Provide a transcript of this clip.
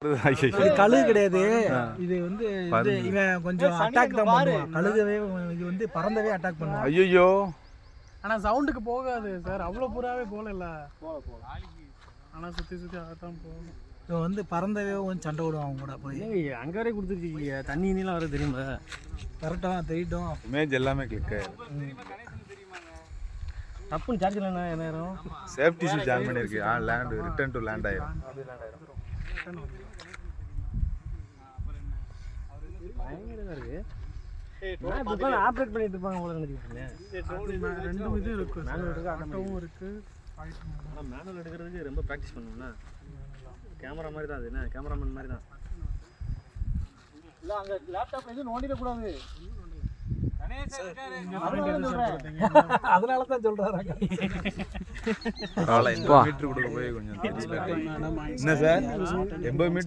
இது கழுகு கிடையாது. இது வந்து இவன் கொஞ்சம் அட்டாக் தான் பண்ணுவான். கழுகவே இது வந்து பறந்தவே அட்டாக் பண்ணுவான். ஐயோ ஆனா சவுண்டுக்கு போகாது சார். அவ்வளோ புறாவே போகல. ஆனா சுத்தி சுத்தி அதான் போகும். இவன் வந்து பறந்தவே கொஞ்சம் சண்டை விடுவான் அவங்க கூட போய். அங்க வரை கொடுத்துருக்கீங்க. தண்ணி நீலாம் வர தெரியுமா? கரெக்டாக தெரியட்டும். இமேஜ் எல்லாமே கிளிக் டப்புன்னு சார்ஜ் இல்லைண்ணா நேரம் சேஃப்டி ஸ்விட்ச் ஆன் பண்ணிருக்கு. லேண்ட் ரிட்டர்ன் டு லேண்ட் ஆயிரும். பயங்கரமா இருக்கு. ஆப்ரேட் பண்ணிட்டு இருப்பாங்க போல நினைச்சிருக்கேன். ரெண்டும் இது இருக்கு. மேனுவல் இருக்கு, ஆட்டோவும் இருக்கு. மேனுவல் எடுக்கிறதுக்கு ரொம்ப ப்ராக்டிஸ் பண்ணணும்ல. கேமரா மாதிரி தான் அது. என்ன கேமராமேன் மாதிரி தான். இல்லை அங்கே லேப்டாப்ல எதுவும் நோண்டிடக்கூடாது. அதனால தான் சொல்றாங்க. மீட்டர் கொடுக்க போய் கொஞ்சம் என்ன சார் 80 மீட்டர்